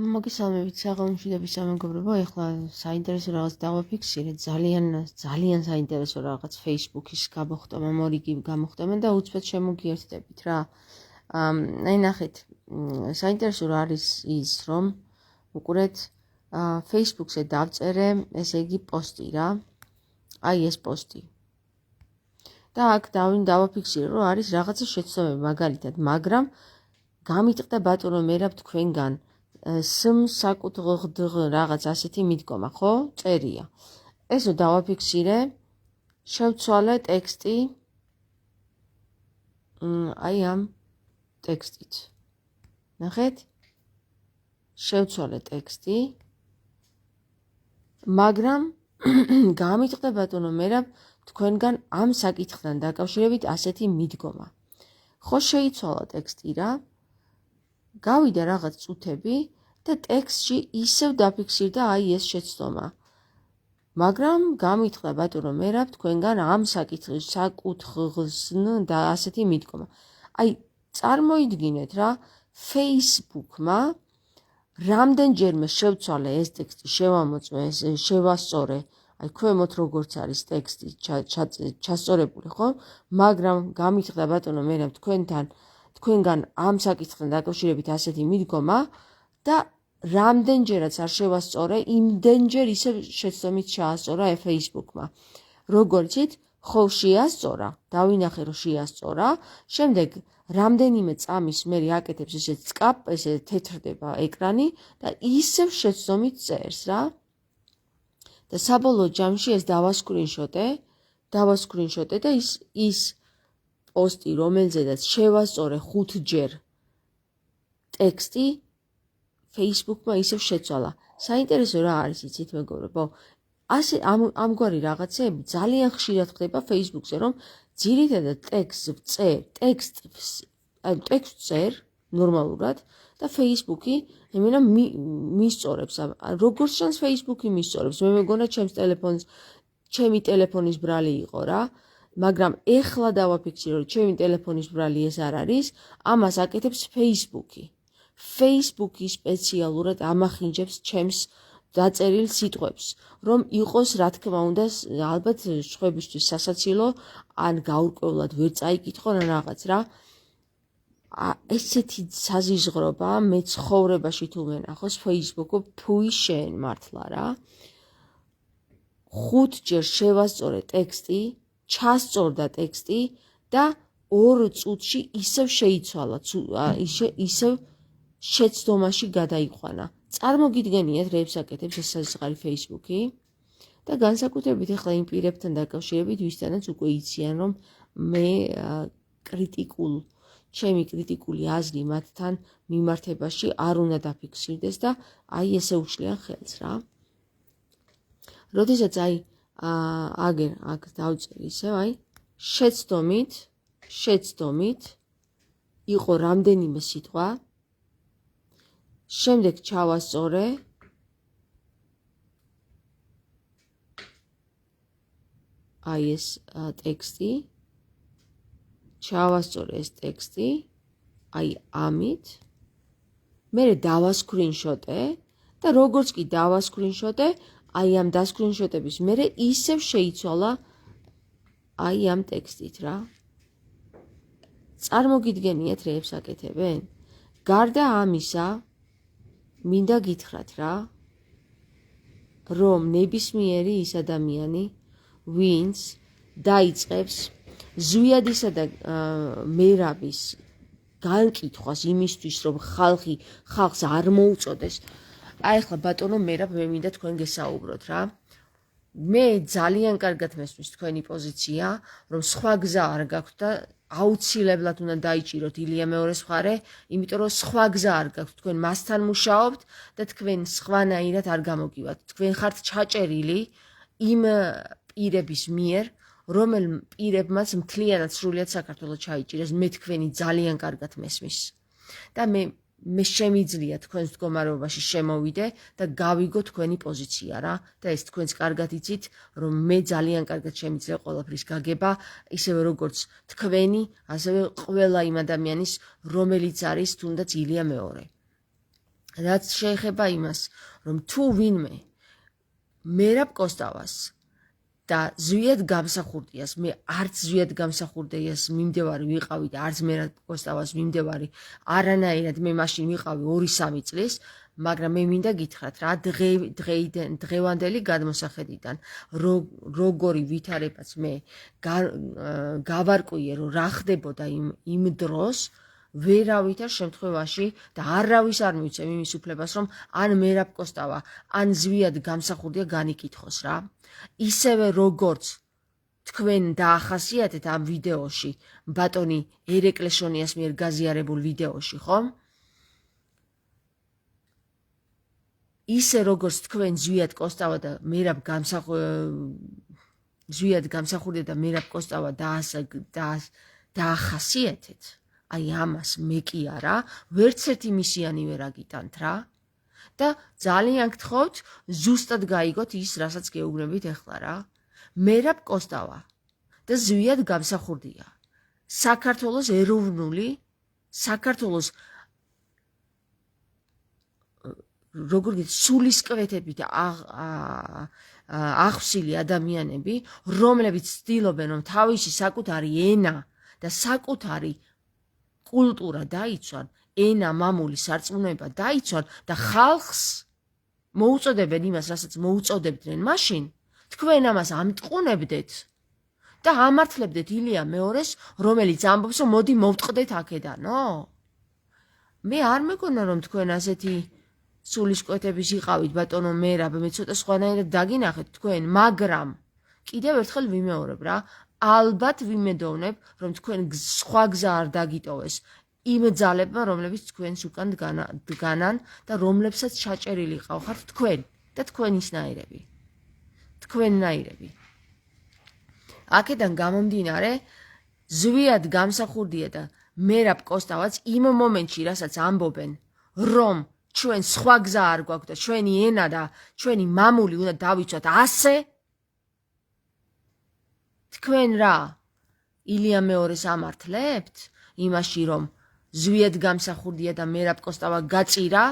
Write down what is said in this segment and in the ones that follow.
მოგესალმებით საღამოშვიდობის სამეგობრებო, ეხლა საინტერესო რაღაც დავაფიქსირეთ, ძალიან საინტერესო რაღაც Facebook-ის გამოხტომა, მორიგი გამოხტომა და უცბად შემოგიერთდებით რა. აი ნახეთ, საინტერესო რა არის ის, რომ უყურეთ Facebook-ზე დავწერე, ესე იგი პოსტი რა. აი ეს პოსტი. და აქ დავაფიქსირე, რომ არის რაღაცა შეცდომები მაგალითად, მაგრამ გამიტყდა ბატონო მერაბ თქვენგან საკუთღ რაღაც ასეთი მიდგომა, ხო? წერია. ესო დავაფიქსირე, შევცვალე ტექსტი აი ამ ტექსტით. ნახეთ? შევცვალე ტექსტი, მაგრამ გამიტყდა ბატონო მერაბ თქვენგან ამ საკითხთან დაკავშირებით ასეთი მიდგომა. ხო შეიცვალა ტექსტი რა. გავიდა რაღაც წუთები და ტექსტში ისევ დაფიქსირდა აი ეს შეცდომა. მაგრამ გამიტყდა ბატონო მერაბ თქვენგან ამ საკუთღზნ და ასეთი მიდგომა. აი წარმოიდგინეთ რა, Facebook-მა რამდენჯერმე შევცვალე ეს ტექსტი, შევამოწმე, შევასწორე, აი ქვემოთ როგორც არის ტექსტი ჩასწორებული, ხო? მაგრამ გამიტყდა ბატონო მერაბ თქვენგან ამ საკითხთან დაკავშირებით ასეთი მიდგომა და რამდენჯერაც არ შევასწორე, იმდენჯერ ისე შეცდომით ჩაასწორა Facebook-მა. როგორიცით, ხო შეასწორა, დავინახე რომ შეასწორა, შემდეგ რამდენიმე წამის მერე აკეთებს ესე თეთრდება ეკრანი და ისევ შეცდომით წერს რა. და საბოლოო ჯამში ეს დავასკრინშოტე და ის პოსტი, რომელზედაც შევასწორე 5 ჯერ ტექსტი, Facebook-მა ისევ შეცვალა. საინტერესო რა არის იცით მეგობრებო? ასე ამგვარი რაღაცები ძალიან ხშირად ხდება Facebook-ზე, რომ ძირითადად ტექსტს წერ ნორმალურად და Facebook-ი იმენა მისწორებს. როგორც ჩანს Facebook-ი მისწორებს. მე მეგონა ჩემი ტელეფონის ბრალი იყო რა. მაგრამ ეხლა დავაფიქსირო, რომ ჩემი ტელეფონის ბრალი ეს არ არის, ამას აკეთებს Facebook-ი. Facebook-ი სპეციალურად ამახინჯებს ჩემს დაწერილ სიტყვებს, რომ იყოს რა თქმა უნდა, ალბათ სხვებისთვის სასაცილო, ან გაურკვევლად ვერ წაიკითხო რაღაც რა. ესეთი საზიზღრობა მე ცხოვრებაში თუ მენახოს Facebook-ო, ფუი შენ მართლა რა. 5 ჯერ შევასწორე ტექსტი, ჩასწორდა ტექსტი და 2 წუთში ისევ შეიცვალა, ისევ შეცდომაში გადაიყვანა. წარმოგიდგენიათ რეებს აკეთებს ეს საზღარი Facebook-ი და განსაკუთრებით ახლა იმ პირებთან დაკავშირებით, ვისთანაც უკვე იციან, რომ მე ჩემი კრიტიკული აზრი მათთან მიმართებაში არ უნდა დაფიქსირდეს და აი ესე უშლიან ხელს რა. როდესაც აი აქ დავწერე ისევ აი შეცდომით იყო რამდენიმე სიტყვა, შემდეგ ჩავასწორე აი ეს ტექსტი, ჩავასწორე ეს ტექსტი, აი ამით, მერე დავასკრინშოტე და როგორც კი დავასკრინშოტე, აი ამ დასკრინშოტების მერე ისევ შეიცვალა აი ამ ტექსტით რა. წარმოგიდგენიათ რეებს აკეთებენ? გარდა ამისა, მინდა გითხრათ რა, რომ ნებისმიერი ის ადამიანი, ვინც დაიწყებს ზვიადისა და მერაბის განკითხვას იმისთვის, რომ ხალხს არ მოუწოდეს. აი ახლა ბატონო მერაბ, მე მინდა თქვენ გესაუბროთ რა. მე ძალიან კარგად მესმის თქვენი პოზიცია, რომ სხვა გზა არ გაქვთ და აუცილებლად უნდა დაიჭიროთ ილია მეორეს მხარე, იმიტომ რომ სხვა გზა არ გაქვთ, თქვენ მასთან მუშაობთ და თქვენ სხვანაირად არ გამოგივათ. თქვენ ხართ ჩაჭერილი იმ პირების მიერ, რომელ პირებმაც მთლიანად სრულიად საქართველო ჩაიჭირეს, მე თქვენი ძალიან კარგად მესმის. და მე შემიძლია თქვენს მდგომარეობაში შემოვიდე და გავიგო თქვენი პოზიცია რა. და ეს თქვენს კარგად იცით, რომ მე ძალიან კარგად შემიძლია ყველაფრის გაგება, ისევე როგორც თქვენი, ასევე ყველა იმ ადამიანის, რომელიც არის თუნდაც ილია მეორე. რაც შეეხება იმას, რომ თუ ვინმე მერაბ კოსტავას და ზვიად გამსახურდიას, მე არც ზვიად გამსახურდიას მიმდევარი ვიყავი და არც მერაბ კოსტავას მიმდევარი არანაირად მე მაშინ ვიყავი 2-3 წლის, მაგრამ მე მინდა გითხრათ რა დღევანდელი გადმოსახედიდან როგორი ვითარებაც მე გავარკვიე რომ რა ხდებოდა იმ დროს ვერავითარ შემთხვევაში და არავის არ მივცემ იმის უფლებას რომ ან მერაბ კოსტავა ან ზვიად გამსახურდია განიკითხოს რა ისევე როგორც თქვენ დაახასიათეთ ამ ვიდეოში ბატონი ერეკლეშონიას მიერ გაზიარებულ ვიდეოში ხომ ისე როგორც თქვენ ზვიად კოსტავა და მერაბ გამსახურდია და მერაბ კოსტავა დაახასიათეთ აი ამას მე კი არა ვერც ერთი მისიანი ვერ აგიტანთ რა და ძალიან გთხოვთ ზუსტად გაიგოთ ის რასაც გეუბნებით ახლა რა მერაბ კოსტავა და ზვიად გამსახურდია საქართველოს ეროვნული საქართველოს როგორ გითხრათ სულისკვეთებით აღსილი ადამიანები რომლებიც ცდილობენ რომ თავისი საკუთარი ენა და საკუთარი კულტურა დაიცვან, ენა, მამული, სარწმუნოება დაიცვან და ხალხს მოუწოდებენ იმას, რასაც მოუწოდებდნენ მაშინ, თქვენ ამას ამტყუნებდეთ და ამართლებდეთ ილია მეორეს, რომელიც ამბობს, რომ მოდი მოვტყდეთ აქედანო. მე არ მეგონა, რომ თქვენ ასეთი სულისკვეთების იყავით, ბატონო მერაბ, მე ცოტა სხვანაირად დაგინახეთ თქვენ, მაგრამ კიდევ ერთხელ ვიმეორებ რა, ალბათ ვიმედოვნებ, რომ თქვენ სხვა გზა არ დაგიტოვეს იმ ძალებმა, რომლებიც თქვენს უკან დგანან და რომლებსაც ჩაჭერილი ყავხართ თქვენ და თქვენისნაირები. თქვენნაირები. აქედან გამომდინარე, ზვიად გამსახურდია და მერაბ კოსტავაც იმ მომენტში, რასაც ამბობენ, რომ ჩვენ სხვა გზა არ გვაქვს და ჩვენი ენა და ჩვენი მამული უნდა დავიცვათ ასე თქვენ რა ილია მეორეს ამართლებთ იმაში რომ ზვიად გამსახურდია და მერაბ კოსტავა გაწირა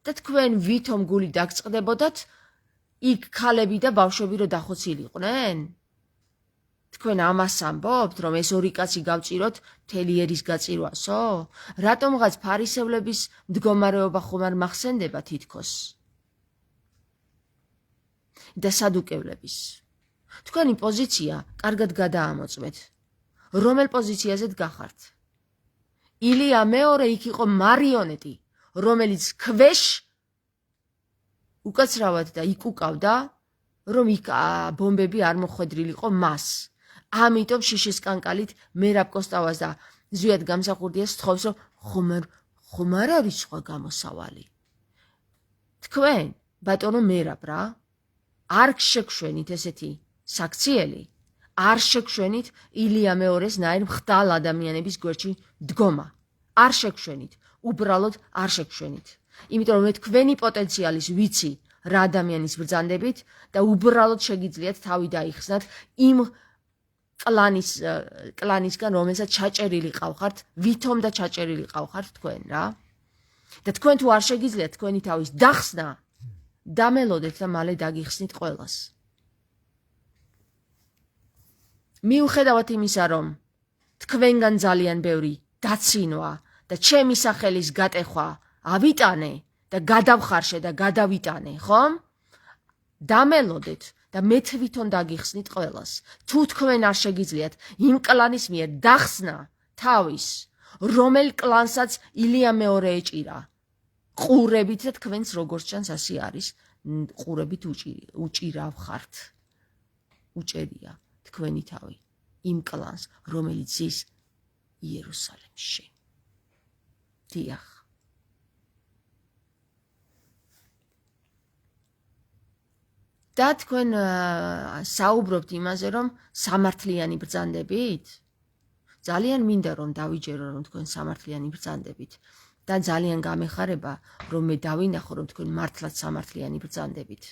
და თქვენ ვითომ გული დაგწყდებოდათ იქ ქალები და ბავშვები რო დახოცილიყვნენ თქვენ ამას ამბობთ რომ ეს ორი კაცი გავწიროთ მთელი ერის გაწირვასო რატომღაც ფარისევლების მდგომარეობა ხომ არ მახსენდება თითქოს და სადუკევლების თქვენი პოზიცია კარგად გადაამოწმეთ. რომელ პოზიციაზეც გახართ? ილია მეორე იქ იყო მარიონეტი, რომელიც ქვეშ უკაცრავად და იკუკავდა, რომ იქ ბომბები არ მოხვედრილიყო მას. ამიტომ შიშის კანკალით მერაბ კოსტავას და ზვიად გამსახურდიას სთხოვს, რომ ხომ არ არის სხვა გამოსავალი. თქვენ, ბატონო მერაბ რა, არ შეგშვენით ესეთი საქციელი არ შეგშვენით ილია მეორეს ნაირ მხდალ ადამიანების გვერდში დგომა არ შეგშვენით უბრალოდ არ შეგშვენით იმიტომ რომ მე თქვენი პოტენციალის ვიცი რა ადამიანის ბრძანდებით და უბრალოდ შეგიძლიათ თავი დაიხსნათ იმ კლანისგან რომელსაც ჩაჭერილი ყავხართ ვითომ და ჩაჭერილი ყავხართ თქვენ რა და თქვენ თუ არ შეგიძლიათ თქვენი თავის დახსნა დამელოდეთ და მალე დაგიხსნით ყველას მიუხედავად იმისა, რომ თქვენგან ძალიან ბევრი დაცინვა და ჩემი სახელის გატეხვა ავიტანე და გადავხარშე და გადავიტანე, ხომ? დამელოდეთ და მე თვითონ დაგიხსნით ყველას. თუ თქვენ არ შეგიძლიათ იმ კლანის მიერ დახსნა თავის, რომელ კლანსაც ილია მეორე ეჭირა. ყურებით და თქვენს როგორც ჩანს ასე არის, ყურებით უჭირავხართ. უჭერია. თქვენი თავი იმ კლანს, რომელიც ის იერუსალემში. დიახ. და თქვენ საუბრობთ იმაზე, რომ სამართლიანი ბრძანდებით? ძალიან მინდა რომ დავიჯერო, რომ თქვენ სამართლიანი ბრძანდებით. და ძალიან გამეხარება, რომ მე დავინახო, რომ თქვენ მართლაც სამართლიანი ბრძანდებით.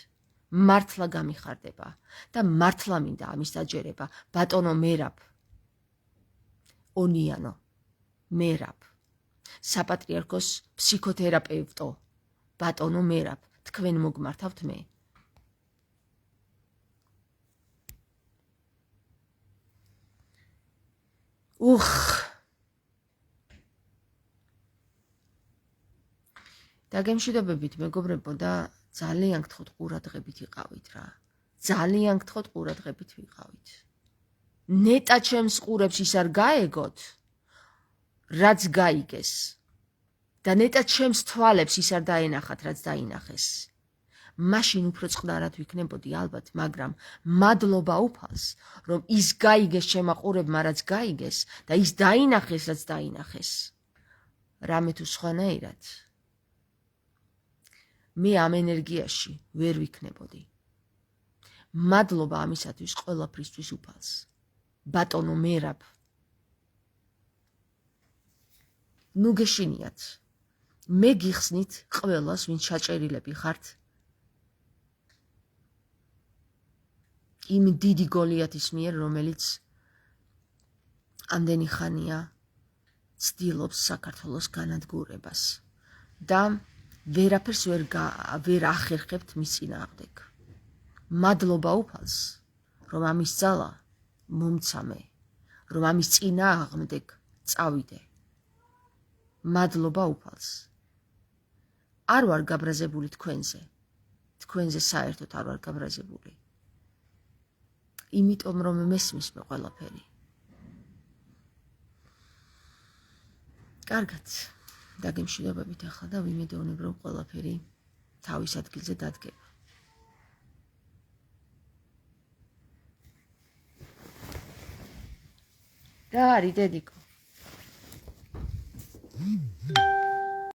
მართლა გამიხარდება და მართლა მინდა ამის დაჯერება ბატონო მერაბ ონიანო მერაბ საპატრიარქოს ფსიქოთერაპევტო ბატონო მერაბ, თქვენ მოგმართავთ მე. დაგემშვიდობებით მეგობრებო და ძალიან გთხოვთ ყურადღებით იყავით რა. ძალიან გთხოვთ ყურადღებით ვიყავით. ნეტა ჩემს ყურებს ის არ გაეგოთ, რაც გაიგეს. და ნეტა ჩემს თვალებს ის არ დაენახათ, რაც დაინახეს. მაშინ უფრო წყნარად ვიქნებოდი ალბათ, მაგრამ მადლობა უფალს, რომ ის გაიგეს ჩემმა ყურებმა, რაც გაიგეს და ის დაინახეს, რაც დაინახეს. რამე თუ სხვანაირად მე ამ ენერგიაში ვერ ვიქნებოდი. მადლობა ამისათვის ყველაფრისთვის უფალს. ბატონო მერაბ. ნუ გეშინიათ. მე გიხსნით ყველას, ვინც ჩაჭერილები ხართ იმ დიდი გოლიათის მიერ, რომელიც ამდენი ხანია ცდილობს საქართველოს განადგურებას და ვერაფერს ვერ ახერხებთ მის წინააღმდეგ. მადლობა უფალს, რომ ამის ძალა მომცამე, რომ ამის წინააღმდეგ წავიდე. მადლობა უფალს. არ ვარ გაბრაზებული თქვენზე საერთოდ არ ვარ გაბრაზებული. იმიტომ რომ მესმის მე ყველაფერი. კარგად, დაგემშვიდობებით ახლა და ვიმედოვნებ, რომ ყველაფერი თავის ადგილზე დადგება. რა არის დედიკო?